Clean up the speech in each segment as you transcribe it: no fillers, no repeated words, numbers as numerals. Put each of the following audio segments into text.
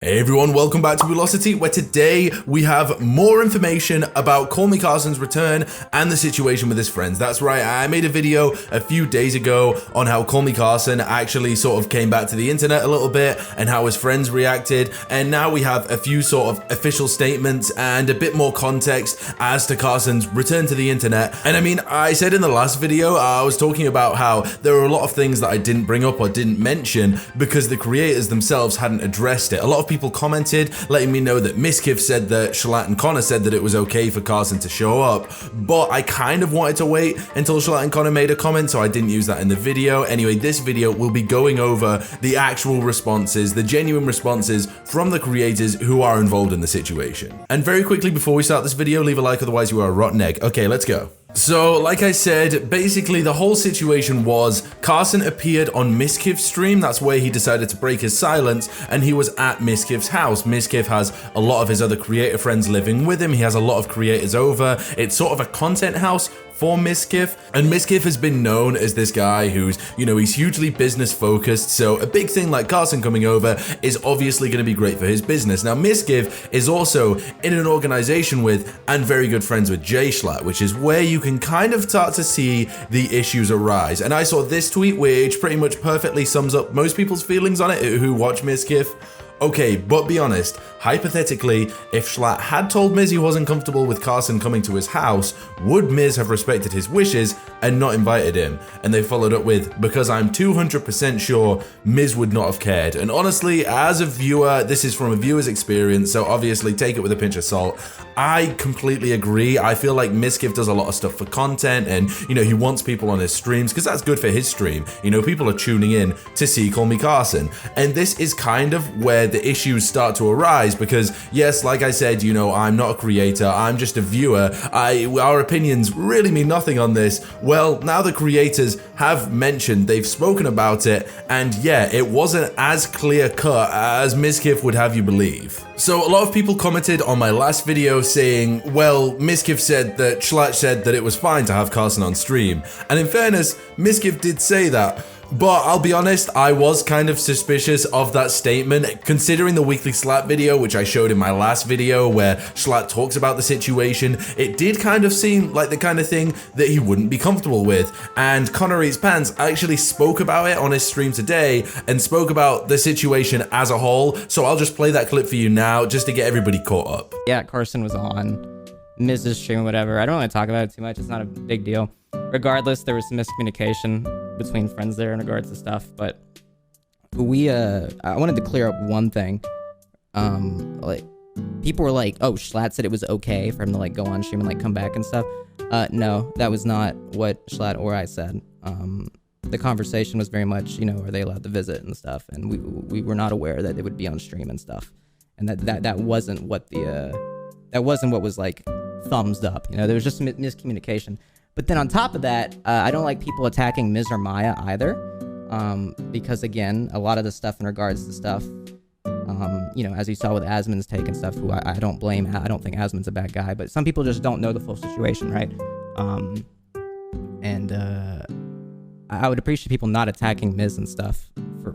Hey everyone, welcome back to Velocity, where today we have more information about CallMeCarson's return and the situation with his friends. That's right, I made a video a few days ago on how CallMeCarson actually sort of came back to the internet a little bit and how his friends reacted, and now we have a few sort of official statements and a bit more context as to Carson's return to the internet. And I mean, I said in the last video, I was talking about how there were a lot of things that I didn't bring up or didn't mention because the creators themselves hadn't addressed it. A lot of people commented letting me know that Mizkif said that Jschlatt and Connor said that it was okay for Carson to show up, but I kind of wanted to wait until Jschlatt and Connor made a comment, so I didn't use that in the video. Anyway, this video will be going over the actual responses, the genuine responses from the creators who are involved in the situation. And very quickly before we start this video, leave a like, otherwise you are a rotten egg. Okay, let's go. So, like I said, basically the whole situation was Carson appeared on Mizkif's stream. That's where he decided to break his silence, and he was at Mizkif's house. Mizkif has a lot of his other creator friends living with him. He has a lot of creators over. It's sort of a content house for Mizkif, and Mizkif has been known as this guy who's, you know, he's hugely business focused, so a big thing like Carson coming over is obviously going to be great for his business. Now, Mizkif is also in an organization with and very good friends with Jschlatt, which is where you can kind of start to see the issues arise. And I saw this tweet which pretty much perfectly sums up most people's feelings on it who watch Mizkif. Okay, but be honest, hypothetically, if Jschlatt had told Miz he wasn't comfortable with Carson coming to his house, would Miz have respected his wishes and not invited him? And they followed up with, because I'm 200% sure Miz would not have cared. And honestly, as a viewer, this is from a viewer's experience, so obviously take it with a pinch of salt. I completely agree. I feel like Mizkif does a lot of stuff for content, and, you know, he wants people on his streams because that's good for his stream. You know, people are tuning in to see CallMeCarson. And this is kind of where the issues start to arise because, yes, like I said, you know, I'm not a creator, I'm just a viewer. Our opinions really mean nothing on this. Well, now the creators have mentioned, they've spoken about it, and yeah, it wasn't as clear cut as Mizkif would have you believe. So a lot of people commented on my last video saying, well, Mizkif said that Jschlatt said that it was fine to have Carson on stream. And in fairness, Mizkif did say that. But I'll be honest, I was kind of suspicious of that statement, considering the weekly Jschlatt video, which I showed in my last video, where Jschlatt talks about the situation. It did kind of seem like the kind of thing that he wouldn't be comfortable with. And Connor Eats Pants actually spoke about it on his stream today and spoke about the situation as a whole. So I'll just play that clip for you now, just to get everybody caught up. Yeah, Carson was on Miz's stream, whatever. I don't want to talk about it too much. It's not a big deal. Regardless, there was some miscommunication between friends there in regards to stuff, but I wanted to clear up one thing. Like, people were like, oh, Jschlatt said it was okay for him to like go on stream and like come back and stuff. No, that was not what Jschlatt or I said. The conversation was very much, you know, are they allowed to visit and stuff, and we were not aware that it would be on stream and stuff, and that wasn't what that wasn't what was like thumbs up. You know, there was just miscommunication. But then on top of that, I don't like people attacking Miz or Maya either, because again, a lot of the stuff in regards to stuff, you know, as you saw with Asmon's take and stuff, who I don't blame. I don't think Asmon's a bad guy, but some people just don't know the full situation, right? I would appreciate people not attacking Miz and stuff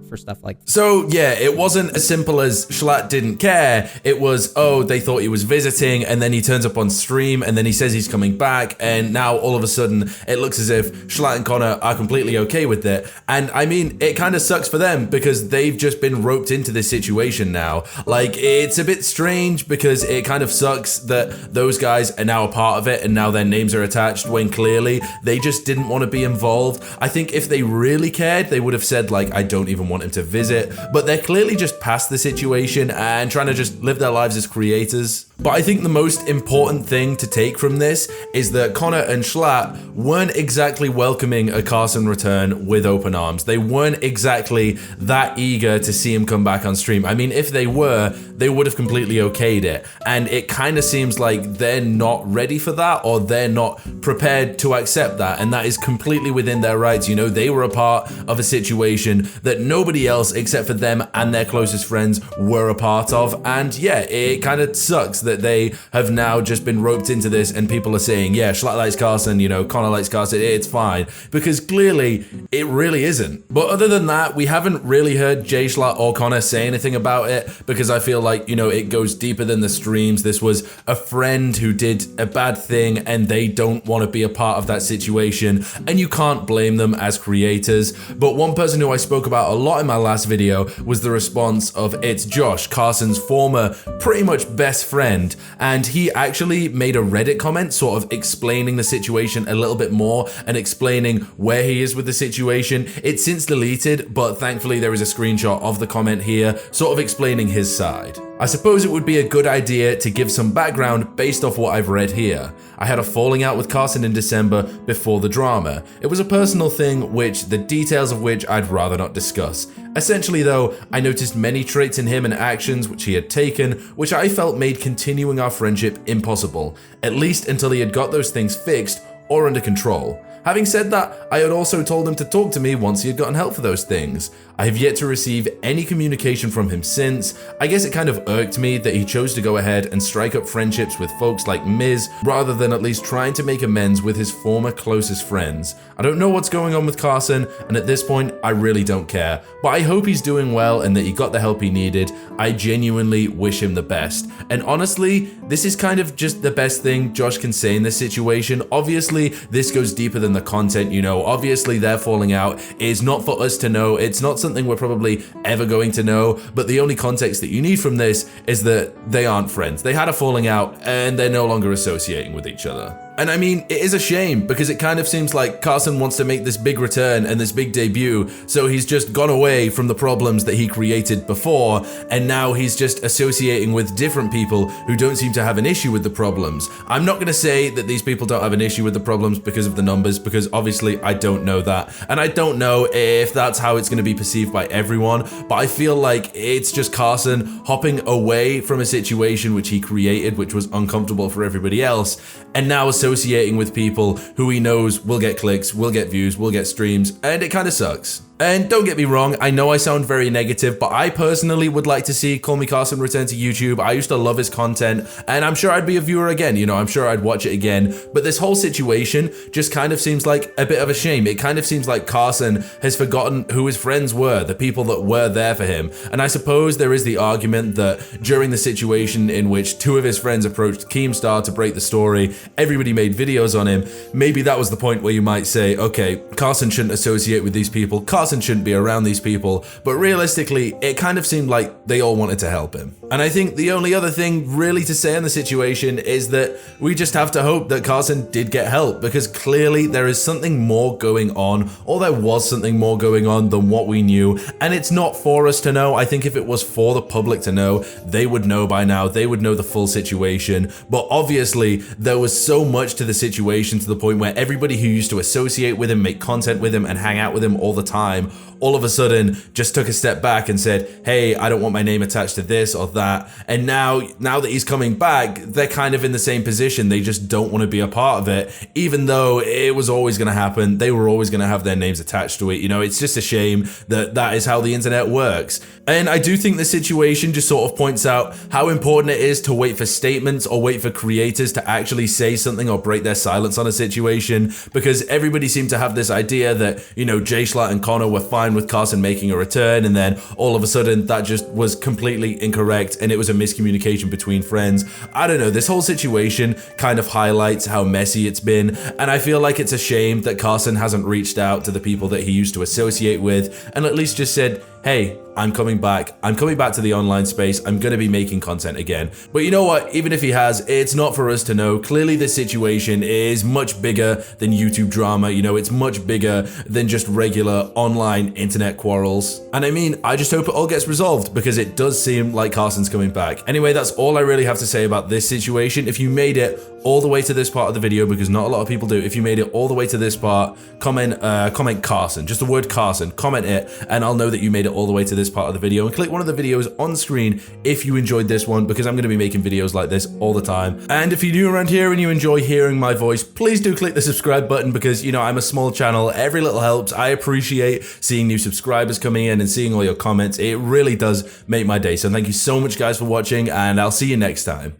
for stuff like that. So yeah, it wasn't as simple as Jschlatt didn't care. It was, oh, they thought he was visiting, and then he turns up on stream, and then he says he's coming back, and now all of a sudden it looks as if Jschlatt and Connor are completely okay with it. And I mean, it kind of sucks for them because they've just been roped into this situation now. Like, it's a bit strange because it kind of sucks that those guys are now a part of it and now their names are attached when clearly they just didn't want to be involved. I think if they really cared, they would have said, like, I don't even want him to visit, but they're clearly just past the situation and trying to just live their lives as creators. But I think the most important thing to take from this is that Connor and Jschlatt weren't exactly welcoming a Carson return with open arms. They weren't exactly that eager to see him come back on stream. I mean, if they were, they would have completely okayed it. And it kind of seems like they're not ready for that, or they're not prepared to accept that. And that is completely within their rights. You know, they were a part of a situation that nobody else except for them and their closest friends were a part of. And yeah, it kind of sucks that that they have now just been roped into this and people are saying, yeah, Jschlatt likes Carson, you know, Connor likes Carson, it's fine. Because clearly, it really isn't. But other than that, we haven't really heard Jschlatt or Connor say anything about it, because I feel like, you know, it goes deeper than the streams. This was a friend who did a bad thing and they don't want to be a part of that situation, and you can't blame them as creators. But one person who I spoke about a lot in my last video was the response of it's Jawsh, Carson's former pretty much best friend, and he actually made a Reddit comment sort of explaining the situation a little bit more and explaining where he is with the situation. It's since deleted, but thankfully there is a screenshot of the comment here sort of explaining his side. I suppose it would be a good idea to give some background based off what I've read here. I had a falling out with Carson in December before the drama. It was a personal thing, which the details of which I'd rather not discuss. Essentially though, I noticed many traits in him and actions which he had taken, which I felt made continuing our friendship impossible, at least until he had got those things fixed or under control. Having said that, I had also told him to talk to me once he had gotten help for those things. I have yet to receive any communication from him since. I guess it kind of irked me that he chose to go ahead and strike up friendships with folks like Miz, rather than at least trying to make amends with his former closest friends. I don't know what's going on with Carson, and at this point, I really don't care. But I hope he's doing well and that he got the help he needed. I genuinely wish him the best. And honestly, this is kind of just the best thing Jawsh can say in this situation. Obviously, this goes deeper than the content, you know. Obviously, their falling out is not for us to know. It's not something we're probably ever going to know, but the only context that you need from this is that they aren't friends. They had a falling out and they're no longer associating with each other. And I mean, it is a shame because it kind of seems like Carson wants to make this big return and this big debut, so he's just gone away from the problems that he created before, and now he's just associating with different people who don't seem to have an issue with the problems. I'm not going to say that these people don't have an issue with the problems because of the numbers, because obviously I don't know that, and I don't know if that's how it's going to be perceived by everyone, but I feel like it's just Carson hopping away from a situation which he created, which was uncomfortable for everybody else, and now associating with people who he knows will get clicks, will get views, will get streams, and it kind of sucks. And don't get me wrong, I know I sound very negative, but I personally would like to see CallMeCarson return to YouTube. I used to love his content, and I'm sure I'd be a viewer again, you know, I'm sure I'd watch it again. But this whole situation just kind of seems like a bit of a shame. It kind of seems like Carson has forgotten who his friends were, the people that were there for him. And I suppose there is the argument that during the situation in which two of his friends approached Keemstar to break the story, everybody made videos on him. Maybe that was the point where you might say, okay, Carson shouldn't associate with these people, Carson shouldn't be around these people, but realistically, it kind of seemed like they all wanted to help him. And I think the only other thing really to say on the situation is that we just have to hope that Carson did get help, because clearly there is something more going on, or there was something more going on than what we knew, and it's not for us to know. I think if it was for the public to know, they would know by now, they would know the full situation, but obviously there was so much to the situation to the point where everybody who used to associate with him, make content with him, and hang out with him all the time, all of a sudden just took a step back and said, hey, I don't want my name attached to this or that. And now that he's coming back, they're kind of in the same position. They just don't want to be a part of it, even though it was always going to happen. They were always going to have their names attached to it. You know, it's just a shame that that is how the internet works. And I do think the situation just sort of points out how important it is to wait for statements or wait for creators to actually say something or break their silence on a situation, because everybody seemed to have this idea that, you know, Jschlatt and Connor were fine with Carson making a return, and then all of a sudden that just was completely incorrect and it was a miscommunication between friends. I don't know, this whole situation kind of highlights how messy it's been, and I feel like it's a shame that Carson hasn't reached out to the people that he used to associate with and at least just said, hey, I'm coming back to the online space, I'm gonna be making content again. But you know what, even if he has, it's not for us to know. Clearly this situation is much bigger than YouTube drama, you know, it's much bigger than just regular online internet quarrels. And I mean, I just hope it all gets resolved, because it does seem like Carson's coming back. Anyway, that's all I really have to say about this situation. If you made it all the way to this part of the video, because not a lot of people do, if you made it all the way to this part, comment Carson, just the word Carson, comment it, and I'll know that you made it all the way to this part of the video, and click one of the videos on screen if you enjoyed this one, because I'm going to be making videos like this all the time. And if you're new around here and you enjoy hearing my voice, please do click the subscribe button, because, you know, I'm a small channel, every little helps. I appreciate seeing new subscribers coming in and seeing all your comments. It really does make my day. So thank you so much guys for watching, and I'll see you next time.